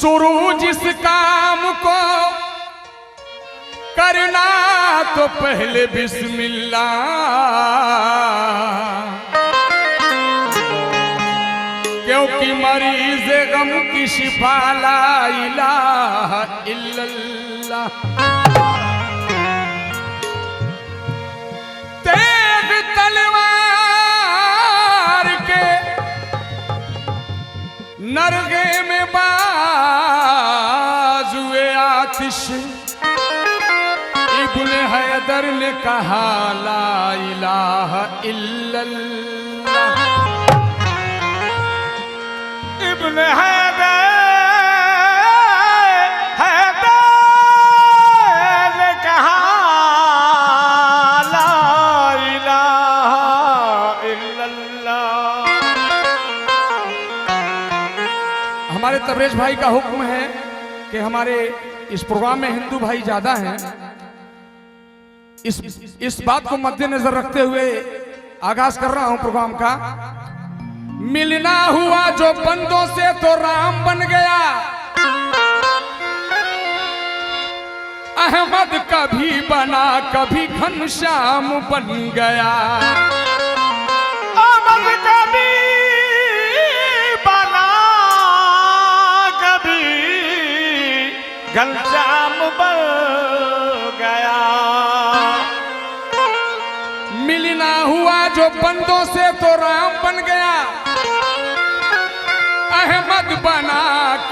शुरू जिस काम को करना तो पहले बिस्मिल्लाह, क्योंकि मरीज गम की शिफा ला इलाहा इल्लल्लाह। तेग तलवार के नरगे में बाजुए आतिश, इब्ने हैदर ने कहा ला इलाहा इल्लल्लाह। इब्ने हैदर ने कहा ला इलाहा इल्लल्लाह। हमारे तबरेज भाई का हुक्म है कि हमारे इस प्रोग्राम में हिंदू भाई ज्यादा हैं, इस बात को मद्देनजर रखते हुए आगाज कर रहा हूं प्रोग्राम का। मिलना हुआ जो बंदों से तो राम बन गया, अहमद कभी बना कभी घनश्याम बन गया। अहमद कभी बना कभी घनश्याम बन गया। मिलना हुआ जो बंदों से तो राम बन गया, अहमद बना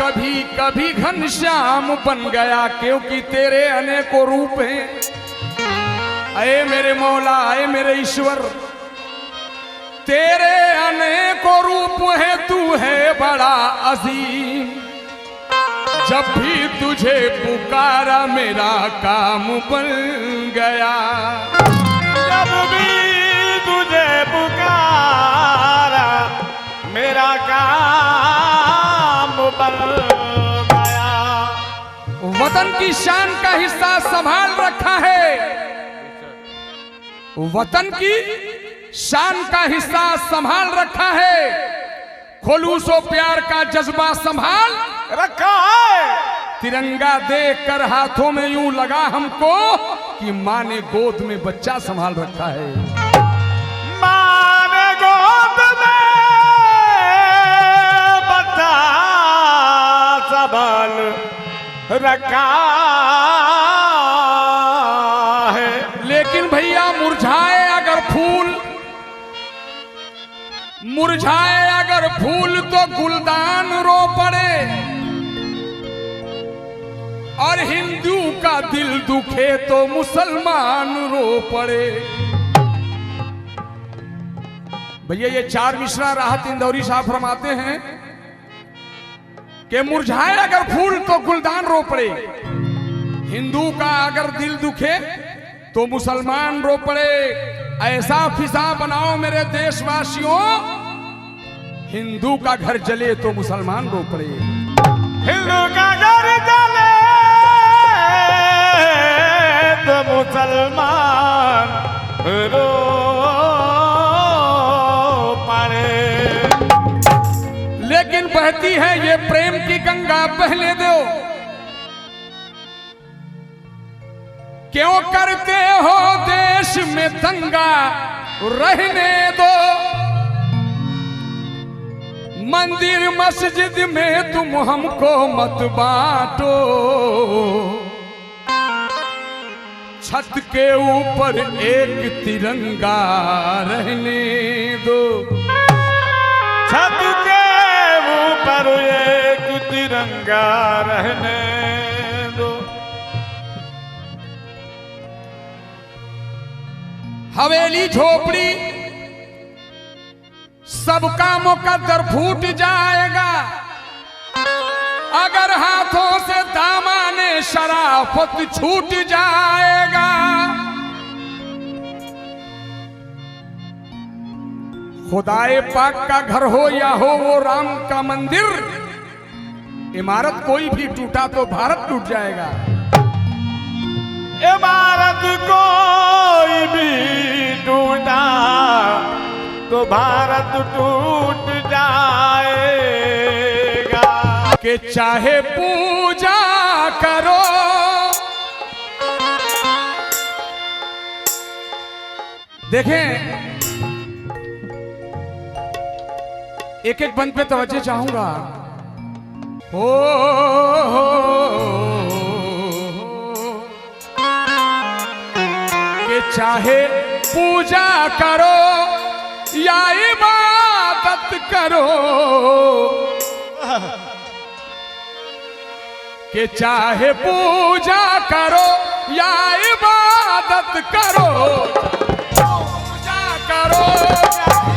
कभी कभी घनश्याम बन गया। क्योंकि तेरे अनेकों रूप हैं अये मेरे मौला, अये मेरे ईश्वर, तेरे अनेकों रूप है, तू है बड़ा अजीम। जब भी तुझे पुकारा मेरा काम बन गया, जब भी तुझे पुकारा मेरा काम बन गया। वतन की शान का हिस्सा संभाल रखा है, वतन की शान का हिस्सा संभाल रखा है, खुलूस और प्यार का जज्बा संभाल रखा है। तिरंगा देखकर हाथों में यूं लगा हमको कि माँ ने गोद में बच्चा संभाल रखा है। माँ ने गोद में बच्चा संभाल रखा है। लेकिन भैया मुरझाए अगर फूल, मुरझाए अगर फूल तो गुलदान रो पड़े, और हिंदू का दिल दुखे तो मुसलमान रो पड़े। भैया ये चार मिश्रा राहत इंदौरी साहब फरमाते हैं कि मुरझाए अगर फूल तो गुलदान रो पड़े, हिंदू का अगर दिल दुखे तो मुसलमान रो पड़े। ऐसा फिजा बनाओ मेरे देशवासियों, हिंदू का घर जले तो मुसलमान रो पड़े। हिंदू का घर जले तो मुसलमान रो पड़े। लेकिन बहती है ये प्रेम की गंगा, बहने दो। क्यों करते हो देश में दंगा, रहने दो। मंदिर मस्जिद में तुम हमको मत बांटो, छत के ऊपर एक तिरंगा रहने दो। छत के ऊपर एक तिरंगा रहने दो। हवेली झोपड़ी सबका मुकद्दर फूट जाएगा, अगर हाथों से दामाने शराफत छूट जाएगा। खुदाए पाक का घर हो या हो वो राम का मंदिर, इमारत कोई भी टूटा तो भारत टूट जाएगा। इमारत कोई भी टूटा तो भारत टूट जाएगा। कि चाहे पूजा करो, देखें एक एक बंद पे तवज्जो चाहूंगा। कि चाहे पूजा करो या इबादत करो, कि चाहे पूजा करो या इबादत करो, पूजा करो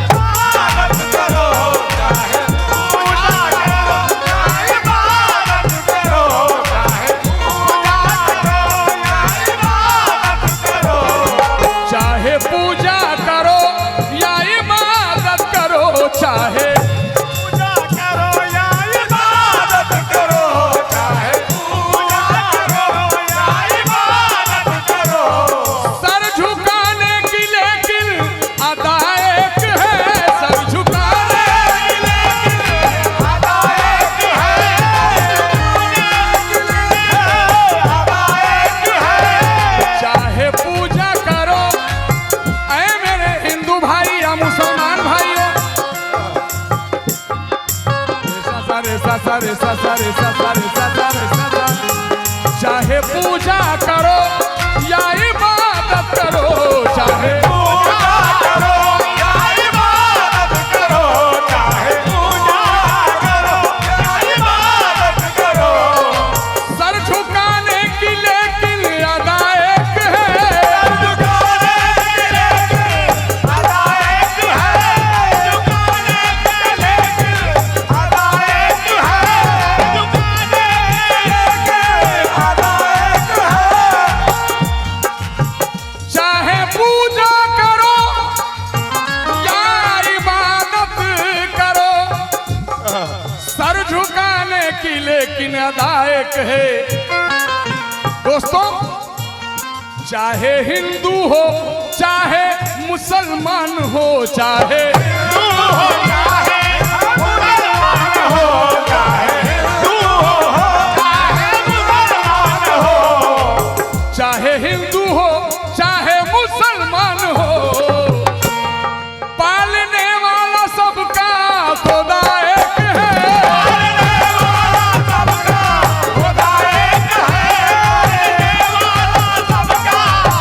इबादत करो, चाहे पूजा करो या इबादत करो, चाहे पूजा करो या इबादत करो, चाहे पूजा करो या इबादत करो, चाहे चाहे पूजा करो या इबादत करो, चाहे पूजा करो या इबादत करो, चाहे पूजा करो या इबादत करो, सर झुकाने की लेकिन अदा एक है, सर झुकाने की लेकिन अदा एक है, झुकाने की लेकिन अदा एक है, झुकाने चाहे पूजा करो या इबादत करो, सर झुकाने की लेकिन अदा एक है। दोस्तों, चाहे हिंदू हो चाहे मुसलमान हो, चाहे हिंदू हो चाहे मुसलमान हो, चाहे हिंदू हो चाहे मुसलमान हो, चाहे हिंदू हो चाहे मुसलमान हो, पालने वाला सबका खुदा एक है, पालने वाला सबका खुदा एक है, पालने वाला सबका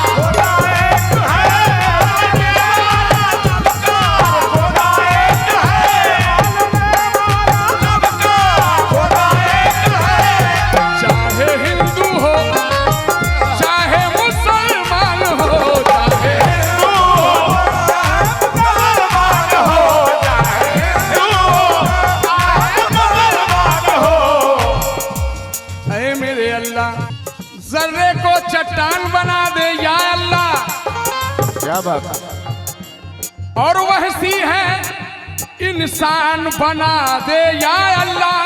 खुदा एक है, पालने वाला सबका खुदा एक है, चाहे हिंदू हो चाहे मुसलमान हो, चाहे हिंदू हो मुसलमान हो, चाहे हिंदू चाहे मुसलमान हो। ऐ मेरे अल्लाह, जर्रे को चट्टान बना दे या अल्लाह, क्या बात है। और वहसी है इंसान बना दे या अल्लाह,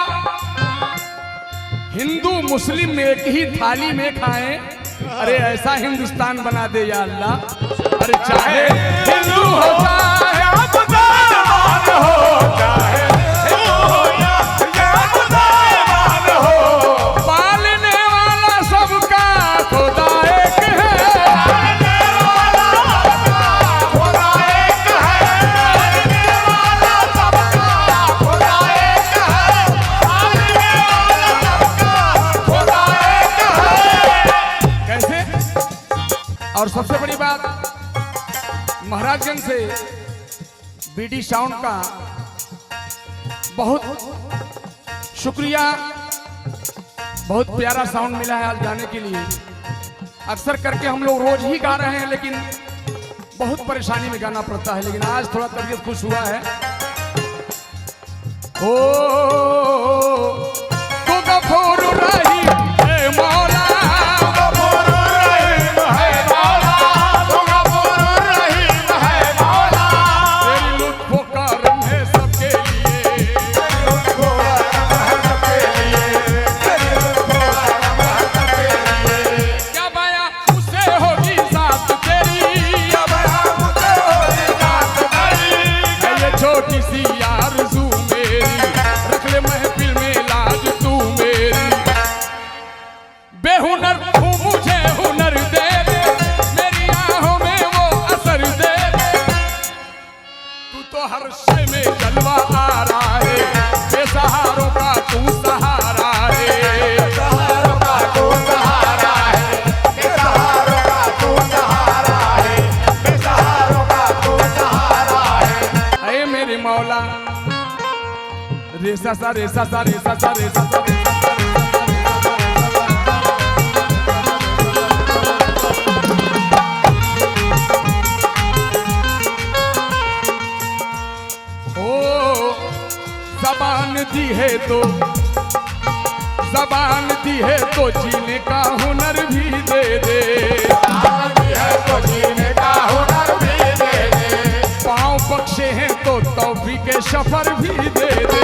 हिंदू मुस्लिम एक ही थाली में खाएं, अरे ऐसा हिंदुस्तान बना दे या अल्लाह। अरे चाहे हिंदू हो चाहे मुसलमान हो, चाहे हिंदू हो या मुसलमान हो, पालने वाला सबका खुदा एक है, पालने वाला सबका खुदा एक है, पालने वाला सबका खुदा एक है, पालने वाला सबका खुदा एक है। कैसे? और सबसे बड़ी बात, महाराजगंज से बीडी साउंड का बहुत शुक्रिया, बहुत प्यारा साउंड मिला है आज गाने के लिए। अक्सर करके हम लोग रोज ही गा रहे हैं लेकिन बहुत परेशानी में गाना पड़ता है, लेकिन आज थोड़ा तबीयत खुश हुआ है। ओ तो गफूर रहीम है मौला, गफूर रहीम है मौला, तो गफूर रहीम है मौला, तेरी लुत्फ व करम है सबके लिए, तेरी लुत्फ व करम है सबके लिए, तेरी लुत्फ व करम है सबके लिए। क्या बाया उसे होगी साथ तेरी, क्या बाया उसे होगी साथ तेरी, ये छोटी सी आरज़ू मेरी रख ले महफिल में सा सा रे सा सा रे सा सा रे सा सा रे सा सा रे जबान दी है तो जीने का हुनर भी दे दे, जबान दी है तो जीने का हुनर भी दे दे, पाँव बख्शे हैं तो तौफीक के सफर भी दे दे,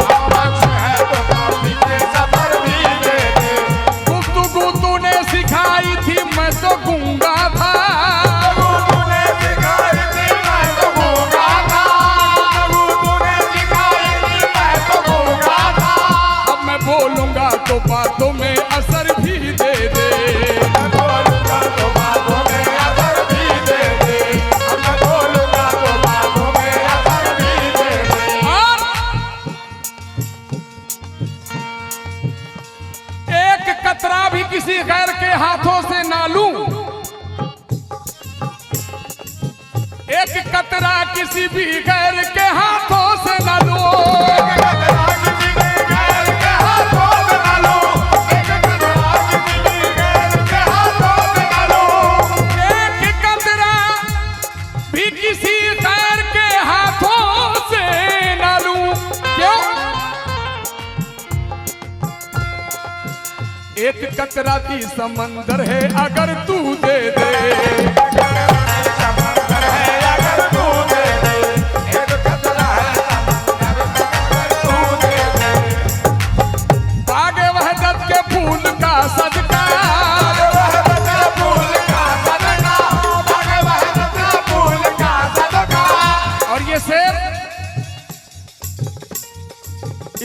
पाँव बख्शे हैं तो तौफीक के सफर भी दे दे। गुफ्तगू तूने सिखाई थी मैं तो गूंगा था, तूने सिखाई थी मैं तो गूंगा था, तूने सिखाई थी मैं तो गूंगा था। अब मैं बोलूंगा तो बातों में असर भी दे दे, मैं बोलूंगा तो बातों में असर भी दे दे, मैं बोलूंगा तो बातों में असर भी दे दे। और एक कतरा भी किसी गैर के हाथों से ना लूं, एक कतरा किसी भी गैर के हाथों से ना लूं, एक कतरा दी समंदर है अगर तू दे दे, समंदर है अगर तू दे दे, एक कतरा है समंदर अगर तू दे दे। बागे वहदत के फूल का सदका, वहदत के फूल का सदका, बागे वहदत के फूल का सदका। और ये शेर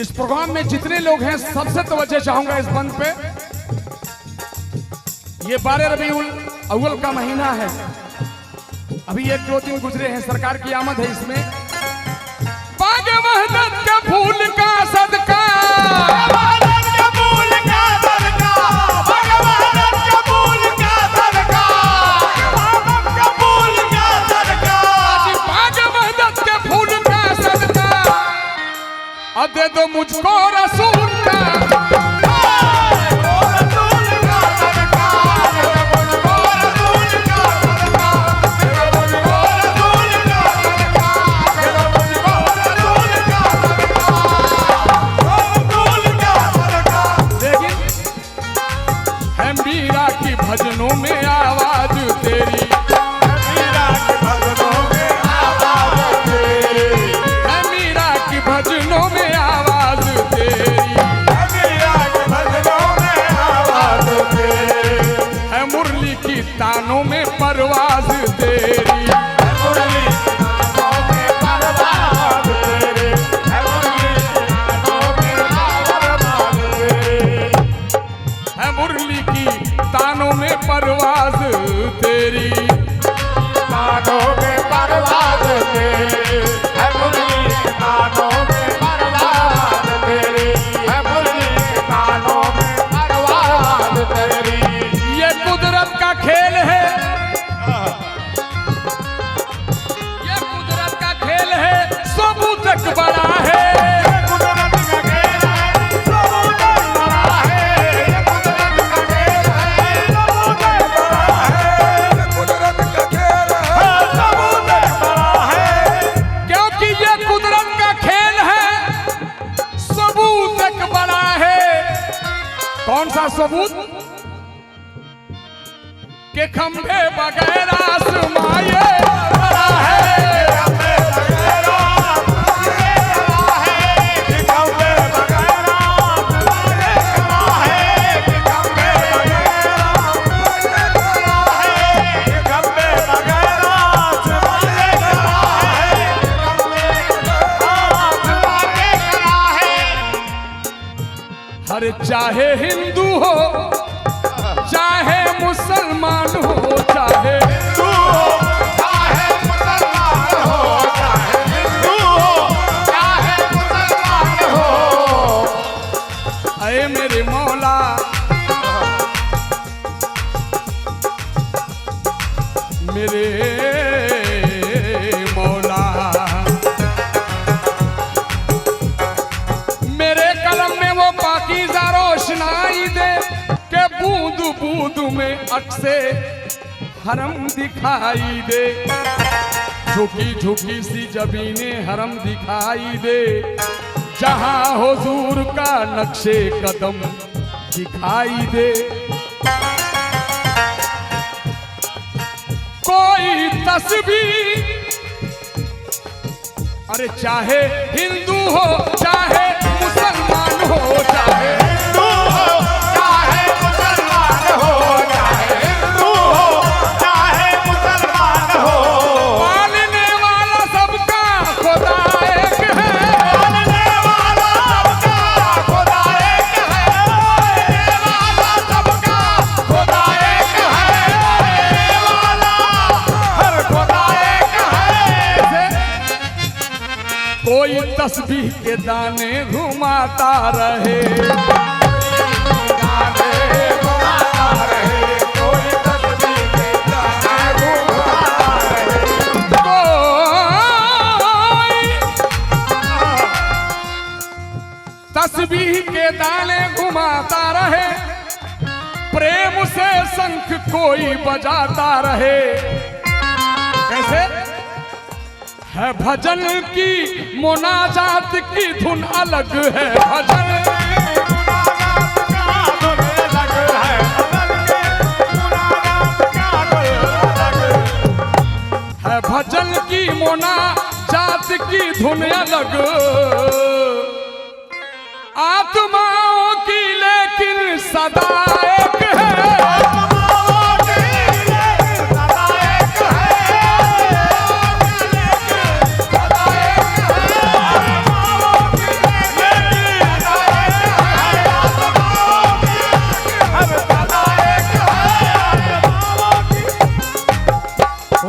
इस प्रोग्राम में जितने लोग हैं सबसे तवज्जो चाहूंगा इस बंद पे। ये 12 रबीउल अव्वल का महीना है, अभी 1-2 दिन गुजरे हैं, सरकार की आमद है इसमें। बागे वहदत के फूल का सदका, वहदत के फूल का सदका, बागे वहदत के फूल का सदका, वहदत के फूल का सदका। बागे वहदत के फूल का सदका, अब दे दो मुझको रसूल का, भजनों में आवाज तेरी, मीरा के भजनों में आवाज तेरी, मीरा की भजनों में आवाज तेरी, मीरा के भजनों में आवाज तेरी, है मुरली की तानों में परवाज तेरी, मुरली की तानों में परवाज तेरी, मुरली की तानों में परवाज तेरी, है मुरली की तानों में परवाज तेरी, तानों में परवाज तेरी, है मुरली की तानों में परवाज तेरी, है मुरली की तानों में परवाज तेरी। ये कुदरत का खेल है, ये कुदरत का खेल है, सबूत तक बड़ा है, कुदरत का खेल है, सबूत बड़ा है, कुदरत का खेल है, सबूत बड़ा है, कुदरत का खेल है, सबूत बड़ा है। क्योंकि ये कुदरत का खेल है, सबूत तक बड़ा है। कौन सा सबूत? के खंभे बगैर आसमाए बड़ा है, खंभे बगैर आसमाए बड़ा है, खंभे बगैर आसमाए बड़ा है, खंभे बगैर आसमाए बड़ा है, खंभे बगैर आसमाए बड़ा है, आसमाए बड़ा है। हर चाहे हिंदू हो चाहे मुसलमान हो, चाहे हिंदू हो चाहे मुसलमान हो, चाहे हिंदू हो चाहे मुसलमान हो। अये मेरे मौला, मेरे मौला, के बूंद बूंद में अक्से हरम दिखाई दे, झुकी झुकी सी जबीने हरम दिखाई दे, जहां हुजूर का नक्शे कदम दिखाई दे। कोई तस्बीह, अरे चाहे हिंदू हो चाहे मुसलमान हो, चाहे हिंदू हो चाहे मुसलमान हो, चाहे हिंदू हो चाहे मुसलमान हो, पालने वाला सबका खुदा एक है, पालने वाला सबका खुदा एक है, पालने वाला सबका खुदा एक है, पालने वाला हर खुदा एक है। कोई तस्बीह के दाने घुमाता रहे, गाने घुमाता रहे, कोई तस्बीह के दाने घुमाता रहे, कोई तस्बीह के दाने घुमाता रहे, प्रेम से शंख कोई बजाता रहे। कैसे है भजन की मुनाजात की धुन अलग है, भजन मुनाजात का धुन अलग है, भजन के मुनाजात का धुन अलग है, भजन की मुनाजात की धुन अलग, आत्माओं की लेकिन सदा एक है, आत्माओं की लेकिन सदा एक है, सदा एक है, आत्माओं की लेकिन सदा एक है, आत्माओं की हर सदा एक है, आत्माओं की। ओ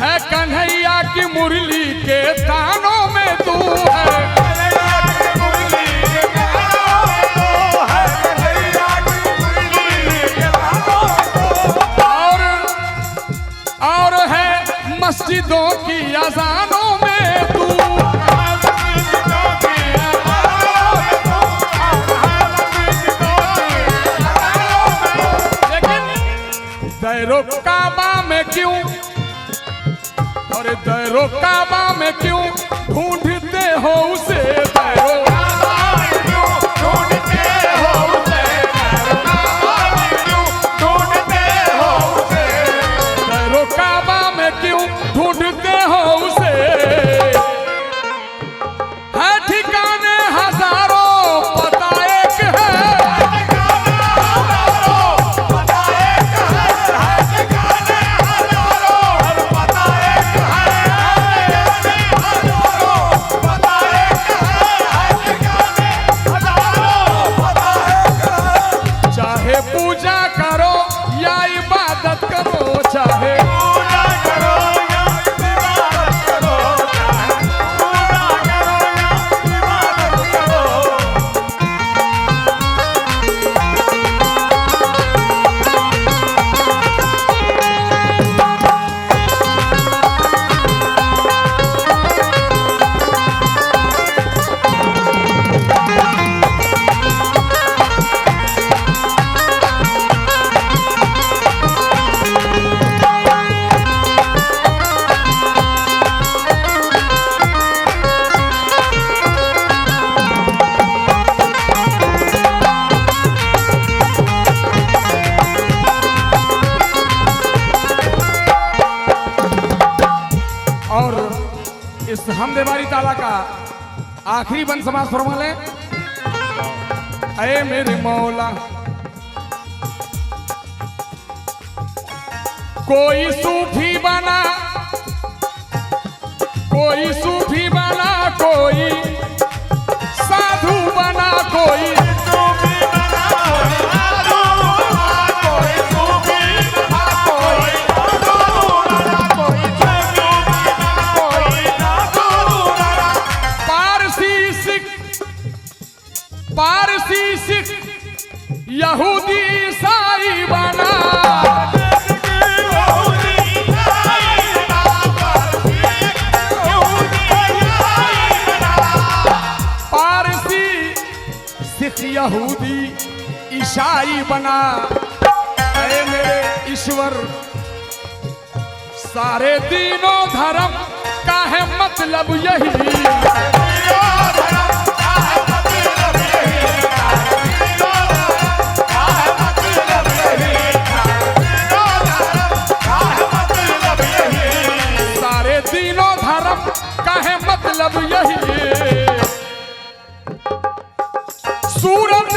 है कन्हैया की मुरली के तानों में तू है, कन्हैया की मुरली के गानों में तो है, कन्हैया की मुरली के गानों में तो और है मस्जिदों की अजानों में तू, लेकिन दैरो काबा में क्यों, और दैरो काबा में क्यों ढूंढते हो उसे, दैरो दैरो काबा में क्यों ढूंढते हो उसे, है ठिकाने हजारों पता एक है, चाहे पूजा करो या इबादत करो, चाहे और इस हमदे बारी ताला का आखिरी बंद समाज फरमा ले, अये मेरे मौला कोई सूफी बना, कोई सूफी बना, कोई साधु बना, कोई पारसी सिख यहूदी ईसाई बना, पारसी सिख यहूदी ईसाई बना, ऐ मेरे ईश्वर सारे दीनों धर्म का है मतलब यही। सारे दीनों धर्म का है मतलब यही। सूरत